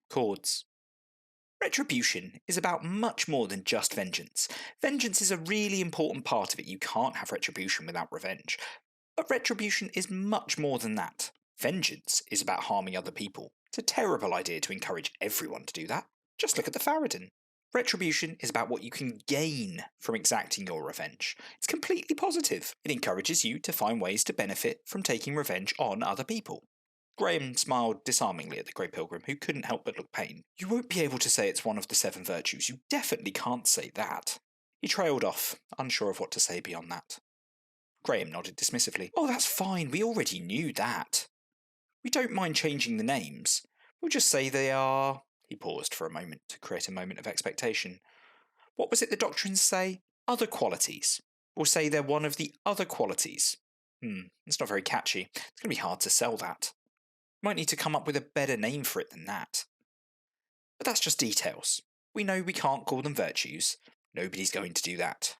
Chords. Retribution is about much more than just vengeance. Vengeance is a really important part of it. You can't have retribution without revenge. But retribution is much more than that. Vengeance is about harming other people. It's a terrible idea to encourage everyone to do that. Just look at the Faradin. Retribution is about what you can gain from exacting your revenge. It's completely positive. It encourages you to find ways to benefit from taking revenge on other people. Graham smiled disarmingly at the Grey Pilgrim, who couldn't help but look pained. You won't be able to say it's one of the 7 virtues. You definitely can't say that. He trailed off, unsure of what to say beyond that. Graham nodded dismissively. Oh, that's fine. We already knew that. We don't mind changing the names. We'll just say they are... He paused for a moment to create a moment of expectation. What was it the doctrines say? Other qualities. We'll say they're one of the other qualities. It's not very catchy. It's going to be hard to sell that. Might need to come up with a better name for it than that. But that's just details. We know we can't call them virtues. Nobody's going to do that.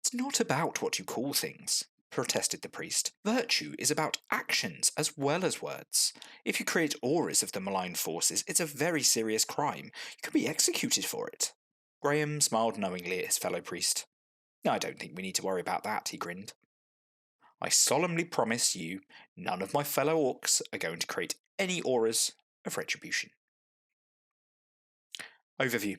It's not about what you call things, protested the priest. Virtue is about actions as well as words. If you create auras of the malign forces, it's a very serious crime. You could be executed for it. Graham smiled knowingly at his fellow priest. I don't think we need to worry about that, he grinned. I solemnly promise you, none of my fellow orcs are going to create any auras of retribution. Overview.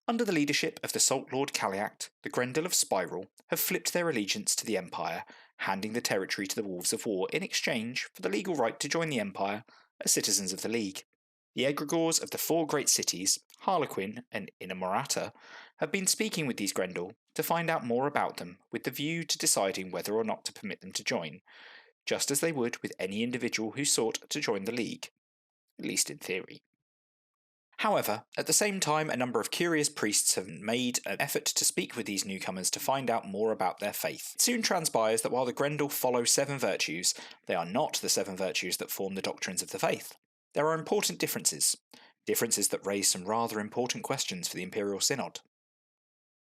Under the leadership of the Salt Lord Caliact, the Grendel of Spiral have flipped their allegiance to the Empire, handing the territory to the Wolves of War in exchange for the legal right to join the Empire as citizens of the League. The egregores of the 4 great cities, Harlequin and Inamorata, have been speaking with these Grendel to find out more about them with the view to deciding whether or not to permit them to join, just as they would with any individual who sought to join the League, at least in theory. However, at the same time, a number of curious priests have made an effort to speak with these newcomers to find out more about their faith. It soon transpires that while the Grendel follow 7 virtues, they are not the 7 virtues that form the doctrines of the faith. There are important differences that raise some rather important questions for the Imperial Synod.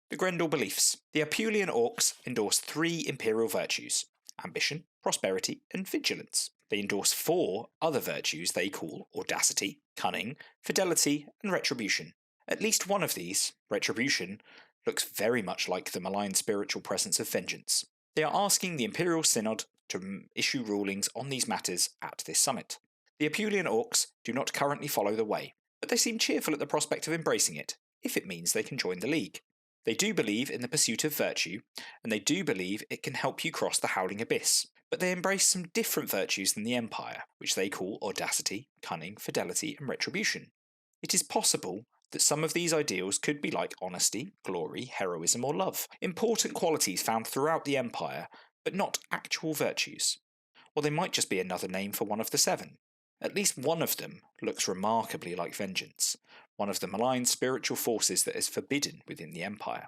The Grendel beliefs. The Apulian Orcs endorse 3 Imperial virtues: ambition, prosperity, and vigilance. They endorse 4 other virtues they call audacity, cunning, fidelity, and retribution. At least one of these, retribution, looks very much like the malign spiritual presence of vengeance. They are asking the Imperial Synod to issue rulings on these matters at this summit. The Apulian Orcs do not currently follow the Way, but they seem cheerful at the prospect of embracing it, if it means they can join the League. They do believe in the pursuit of virtue, and they do believe it can help you cross the Howling Abyss, but they embrace some different virtues than the Empire, which they call audacity, cunning, fidelity, and retribution. It is possible that some of these ideals could be like honesty, glory, heroism, or love, important qualities found throughout the Empire, but not actual virtues. Or they might just be another name for one of the 7. At least one of them looks remarkably like vengeance, one of the malign spiritual forces that is forbidden within the Empire.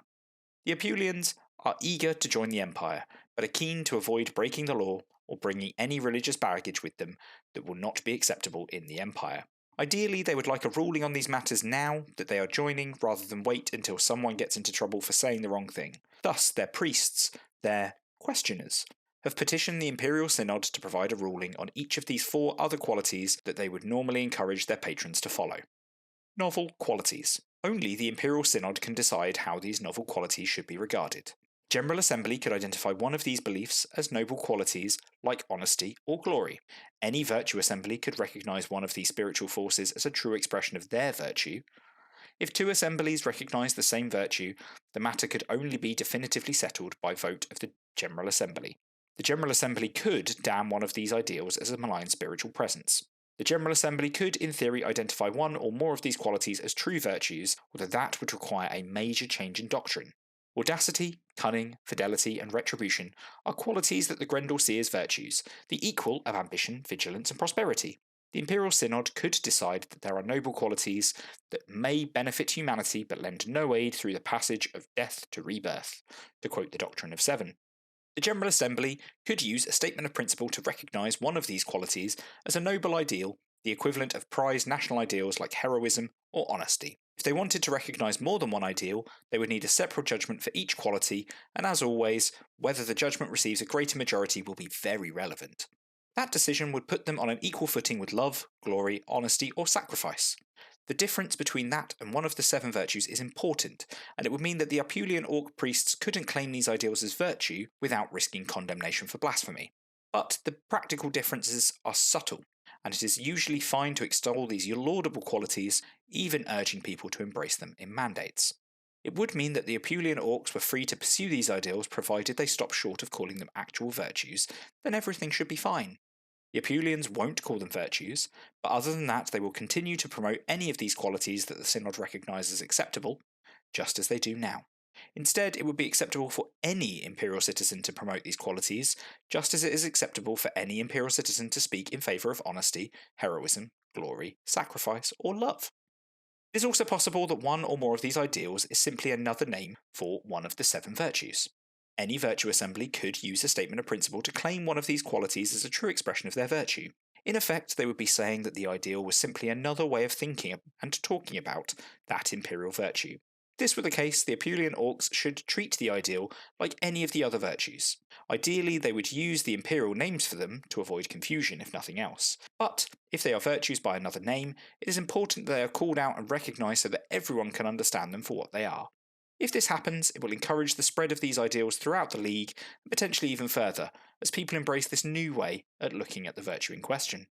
The Apulians are eager to join the Empire, but are keen to avoid breaking the law or bringing any religious baggage with them that will not be acceptable in the Empire. Ideally, they would like a ruling on these matters now that they are joining, rather than wait until someone gets into trouble for saying the wrong thing. Thus, their priests, their questioners, have petitioned the Imperial Synod to provide a ruling on each of these 4 other qualities that they would normally encourage their patrons to follow. Novel qualities. Only the Imperial Synod can decide how these novel qualities should be regarded. General Assembly could identify one of these beliefs as noble qualities like honesty or glory. Any Virtue Assembly could recognise one of these spiritual forces as a true expression of their virtue. If 2 assemblies recognise the same virtue, the matter could only be definitively settled by vote of the General Assembly. The General Assembly could damn one of these ideals as a malign spiritual presence. The General Assembly could, in theory, identify one or more of these qualities as true virtues, although that would require a major change in doctrine. Audacity, cunning, fidelity, and retribution are qualities that the Grendel see as virtues, the equal of ambition, vigilance, and prosperity. The Imperial Synod could decide that there are noble qualities that may benefit humanity but lend no aid through the passage of death to rebirth, to quote the Doctrine of Seven. The General Assembly could use a statement of principle to recognise one of these qualities as a noble ideal, the equivalent of prized national ideals like heroism or honesty. If they wanted to recognise more than one ideal, they would need a separate judgment for each quality, and as always, whether the judgment receives a greater majority will be very relevant. That decision would put them on an equal footing with love, glory, honesty, or sacrifice. The difference between that and one of the 7 virtues is important, and it would mean that the Apulian Orc priests couldn't claim these ideals as virtue without risking condemnation for blasphemy. But the practical differences are subtle, and it is usually fine to extol these laudable qualities, even urging people to embrace them in mandates. It would mean that the Apulian Orcs were free to pursue these ideals provided they stop short of calling them actual virtues, then everything should be fine. The Apulians won't call them virtues, but other than that they will continue to promote any of these qualities that the Synod recognises as acceptable, just as they do now. Instead, it would be acceptable for any Imperial citizen to promote these qualities, just as it is acceptable for any Imperial citizen to speak in favour of honesty, heroism, glory, sacrifice, or love. It is also possible that one or more of these ideals is simply another name for one of the 7 virtues. Any virtue assembly could use a statement of principle to claim one of these qualities as a true expression of their virtue. In effect, they would be saying that the ideal was simply another way of thinking and talking about that imperial virtue. If this were the case, the Apulian Orcs should treat the ideal like any of the other virtues. Ideally, they would use the imperial names for them to avoid confusion, if nothing else. But if they are virtues by another name, it is important that they are called out and recognised so that everyone can understand them for what they are. If this happens, it will encourage the spread of these ideals throughout the League, and potentially even further, as people embrace this new way at looking at the virtue in question.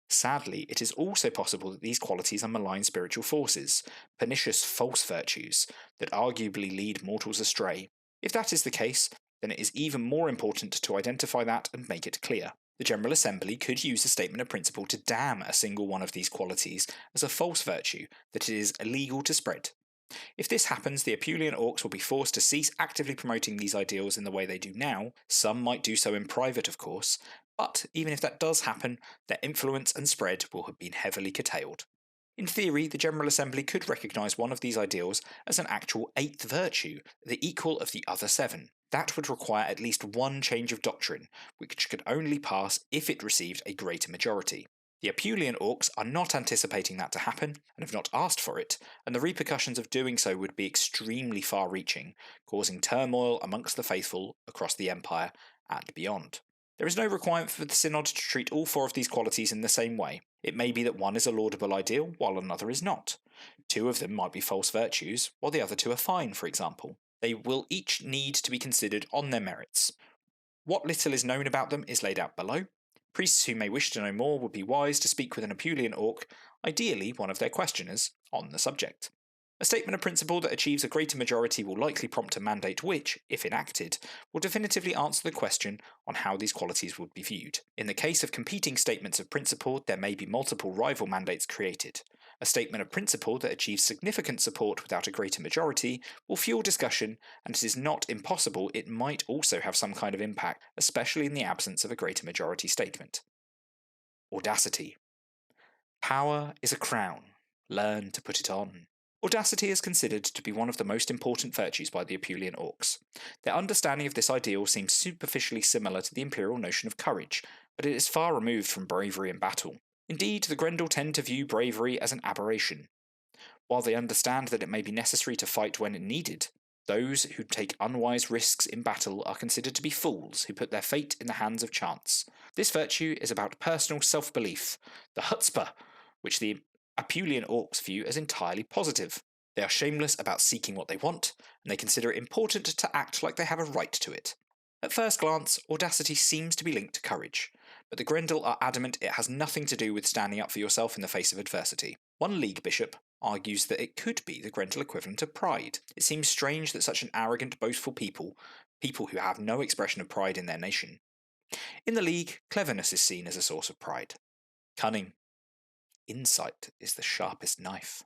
Sadly, it is also possible that these qualities are malign spiritual forces, pernicious false virtues, that arguably lead mortals astray. If that is the case, then it is even more important to identify that and make it clear. The General Assembly could use a statement of principle to damn a single one of these qualities as a false virtue that it is illegal to spread. If this happens, the Apulian Orcs will be forced to cease actively promoting these ideals in the way they do now. Some might do so in private, of course, but even if that does happen, their influence and spread will have been heavily curtailed. In theory, the General Assembly could recognise one of these ideals as an actual 8th virtue, the equal of the other 7. That would require at least one change of doctrine, which could only pass if it received a greater majority. The Apulian Orcs are not anticipating that to happen, and have not asked for it, and the repercussions of doing so would be extremely far-reaching, causing turmoil amongst the faithful across the Empire and beyond. There is no requirement for the Synod to treat all 4 of these qualities in the same way. It may be that one is a laudable ideal, while another is not. 2 of them might be false virtues, while the other 2 are fine, for example. They will each need to be considered on their merits. What little is known about them is laid out below. Priests who may wish to know more would be wise to speak with an Apulian Orc, ideally one of their questioners, on the subject. A statement of principle that achieves a greater majority will likely prompt a mandate which, if enacted, will definitively answer the question on how these qualities would be viewed. In the case of competing statements of principle, there may be multiple rival mandates created. A statement of principle that achieves significant support without a greater majority will fuel discussion, and it is not impossible it might also have some kind of impact, especially in the absence of a greater majority statement. Audacity. Power is a crown. Learn to put it on. Audacity is considered to be one of the most important virtues by the Apulian Orcs. Their understanding of this ideal seems superficially similar to the imperial notion of courage, but it is far removed from bravery in battle. Indeed, the Grendel tend to view bravery as an aberration. While they understand that it may be necessary to fight when needed, those who take unwise risks in battle are considered to be fools who put their fate in the hands of chance. This virtue is about personal self-belief, the chutzpah, which the Apulian Orcs view as entirely positive. They are shameless about seeking what they want, and they consider it important to act like they have a right to it. At first glance, audacity seems to be linked to courage, but the Grendel are adamant it has nothing to do with standing up for yourself in the face of adversity. One League bishop argues that it could be the Grendel equivalent of pride. It seems strange that such an arrogant, boastful people who have no expression of pride in their nation. In the League, cleverness is seen as a source of pride. Cunning. Insight is the sharpest knife.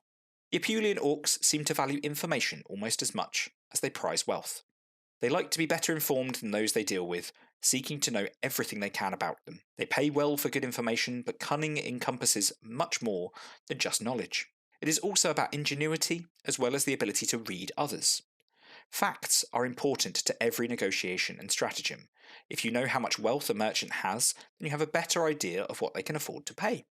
The Apulian Orcs seem to value information almost as much as they prize wealth. They like to be better informed than those they deal with, seeking to know everything they can about them. They pay well for good information, but cunning encompasses much more than just knowledge. It is also about ingenuity, as well as the ability to read others. Facts are important to every negotiation and stratagem. If you know how much wealth a merchant has, then you have a better idea of what they can afford to pay.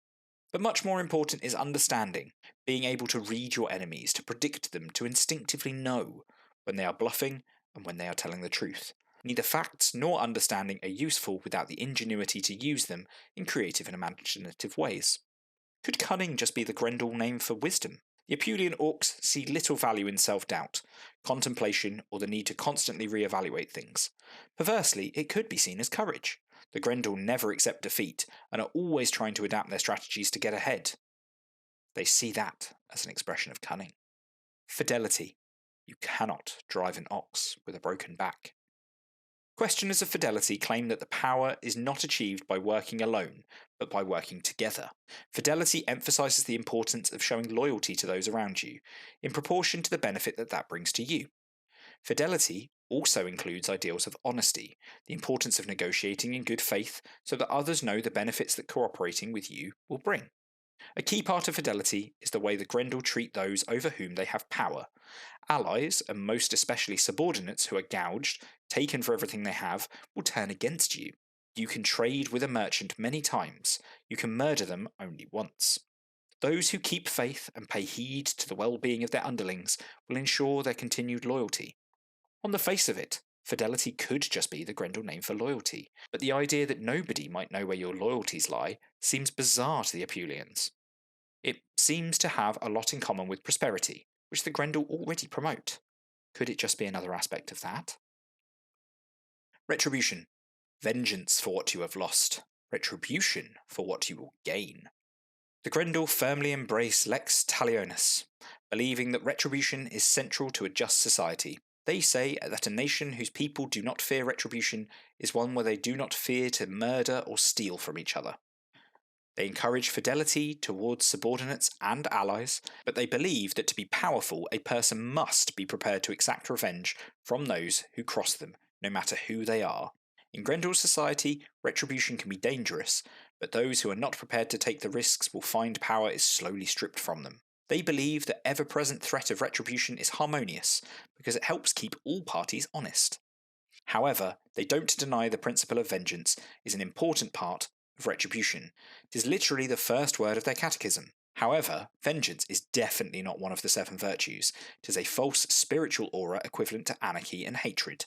But much more important is understanding, being able to read your enemies, to predict them, to instinctively know when they are bluffing and when they are telling the truth. Neither facts nor understanding are useful without the ingenuity to use them in creative and imaginative ways. Could cunning just be the Grendel name for wisdom? The Apulian orcs see little value in self-doubt, contemplation, or the need to constantly re-evaluate things. Perversely, it could be seen as courage. The Grendel never accept defeat, and are always trying to adapt their strategies to get ahead. They see that as an expression of cunning. Fidelity. You cannot drive an ox with a broken back. Questioners of fidelity claim that the power is not achieved by working alone, but by working together. Fidelity emphasizes the importance of showing loyalty to those around you, in proportion to the benefit that brings to you. Fidelity also includes ideals of honesty, the importance of negotiating in good faith so that others know the benefits that cooperating with you will bring. A key part of fidelity is the way the Grendel treat those over whom they have power. Allies, and most especially subordinates who are gouged, taken for everything they have, will turn against you. You can trade with a merchant many times, you can murder them only once. Those who keep faith and pay heed to the well-being of their underlings will ensure their continued loyalty. On the face of it, fidelity could just be the Grendel name for loyalty, but the idea that nobody might know where your loyalties lie seems bizarre to the Apulians. It seems to have a lot in common with prosperity, which the Grendel already promote. Could it just be another aspect of that? Retribution. Vengeance for what you have lost. Retribution for what you will gain. The Grendel firmly embrace lex talionis, believing that retribution is central to a just society. They say that a nation whose people do not fear retribution is one where they do not fear to murder or steal from each other. They encourage fidelity towards subordinates and allies, but they believe that to be powerful, a person must be prepared to exact revenge from those who cross them, no matter who they are. In Grendel's society, retribution can be dangerous, but those who are not prepared to take the risks will find power is slowly stripped from them. They believe the ever-present threat of retribution is harmonious, because it helps keep all parties honest. However, they don't deny the principle of vengeance is an important part of retribution. It is literally the first word of their catechism. However, vengeance is definitely not one of the 7 virtues. It is a false spiritual aura equivalent to anarchy and hatred.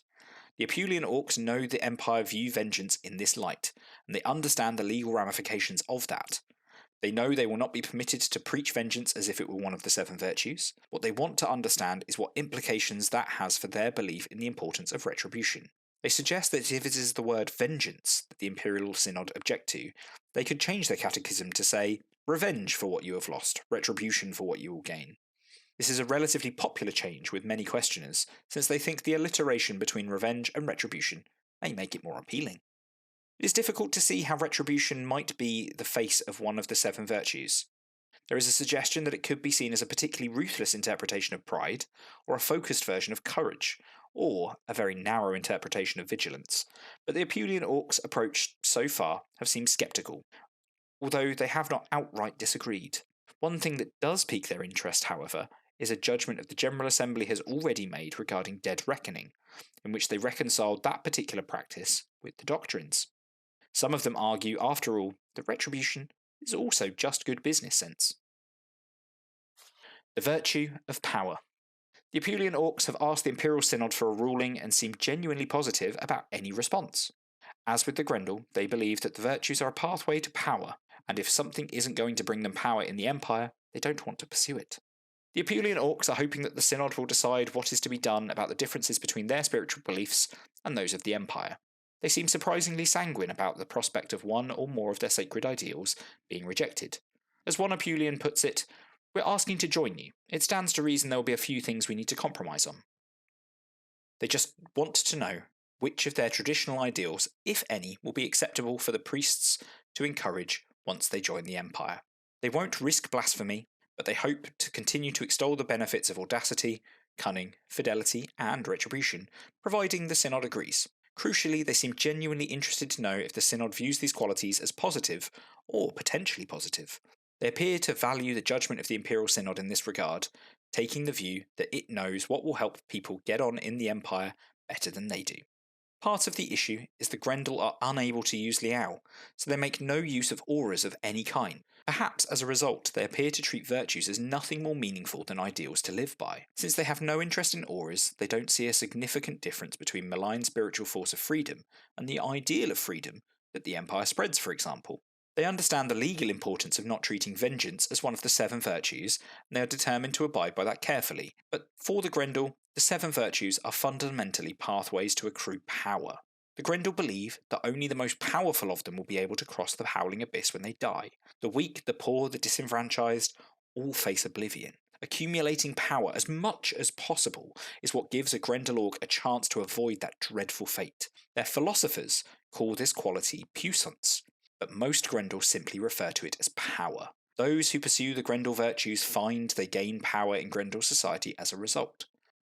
The Apulian orcs know the Empire view vengeance in this light, and they understand the legal ramifications of that. They know they will not be permitted to preach vengeance as if it were one of the 7 virtues. What they want to understand is what implications that has for their belief in the importance of retribution. They suggest that if it is the word vengeance that the Imperial Synod object to, they could change their catechism to say, revenge for what you have lost, retribution for what you will gain. This is a relatively popular change with many questioners, since they think the alliteration between revenge and retribution may make it more appealing. It is difficult to see how retribution might be the face of one of the 7 virtues. There is a suggestion that it could be seen as a particularly ruthless interpretation of pride, or a focused version of courage, or a very narrow interpretation of vigilance, but the Apulian orcs' approach so far have seemed sceptical, although they have not outright disagreed. One thing that does pique their interest, however, is a judgment of the General Assembly has already made regarding dead reckoning, in which they reconciled that particular practice with the doctrines. Some of them argue, after all, that retribution is also just good business sense. The virtue of power. The Apulian orcs have asked the Imperial Synod for a ruling and seem genuinely positive about any response. As with the Grendel, they believe that the virtues are a pathway to power, and if something isn't going to bring them power in the Empire, they don't want to pursue it. The Apulian orcs are hoping that the Synod will decide what is to be done about the differences between their spiritual beliefs and those of the Empire. They seem surprisingly sanguine about the prospect of one or more of their sacred ideals being rejected. As one Apulian puts it, "We're asking to join you. It stands to reason there will be a few things we need to compromise on." They just want to know which of their traditional ideals, if any, will be acceptable for the priests to encourage once they join the Empire. They won't risk blasphemy, but they hope to continue to extol the benefits of audacity, cunning, fidelity, and retribution, providing the Synod agrees. Crucially, they seem genuinely interested to know if the Synod views these qualities as positive, or potentially positive. They appear to value the judgment of the Imperial Synod in this regard, taking the view that it knows what will help people get on in the Empire better than they do. Part of the issue is the Grendel are unable to use Liao, so they make no use of auras of any kind. Perhaps as a result, they appear to treat virtues as nothing more meaningful than ideals to live by. Since they have no interest in auras, they don't see a significant difference between malign spiritual force of freedom and the ideal of freedom that the Empire spreads, for example. They understand the legal importance of not treating vengeance as one of the 7 virtues, and they are determined to abide by that carefully. But for the Grendel, the 7 virtues are fundamentally pathways to accrue power. The Grendel believe that only the most powerful of them will be able to cross the howling abyss when they die. The weak, the poor, the disenfranchised all face oblivion. Accumulating power as much as possible is what gives a Grendel Orc a chance to avoid that dreadful fate. Their philosophers call this quality puissance, but most Grendel simply refer to it as power. Those who pursue the Grendel virtues find they gain power in Grendel society as a result.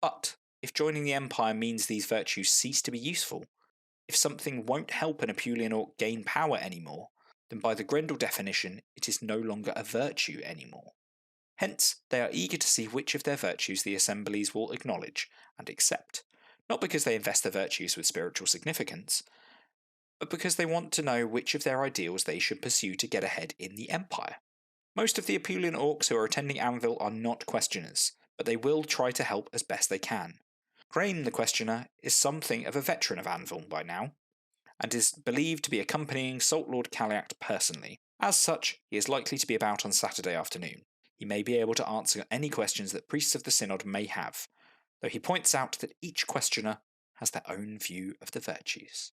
But if joining the Empire means these virtues cease to be useful, if something won't help an Apulian Orc gain power anymore, then by the Grendel definition it is no longer a virtue anymore. Hence, they are eager to see which of their virtues the assemblies will acknowledge and accept, not because they invest the virtues with spiritual significance, but because they want to know which of their ideals they should pursue to get ahead in the Empire. Most of the Apulian Orcs who are attending Anvil are not questioners, but they will try to help as best they can. Crane the Questioner is something of a veteran of Anvil by now, and is believed to be accompanying Salt Lord Caliact personally. As such, he is likely to be about on Saturday afternoon. He may be able to answer any questions that priests of the Synod may have, though he points out that each questioner has their own view of the virtues.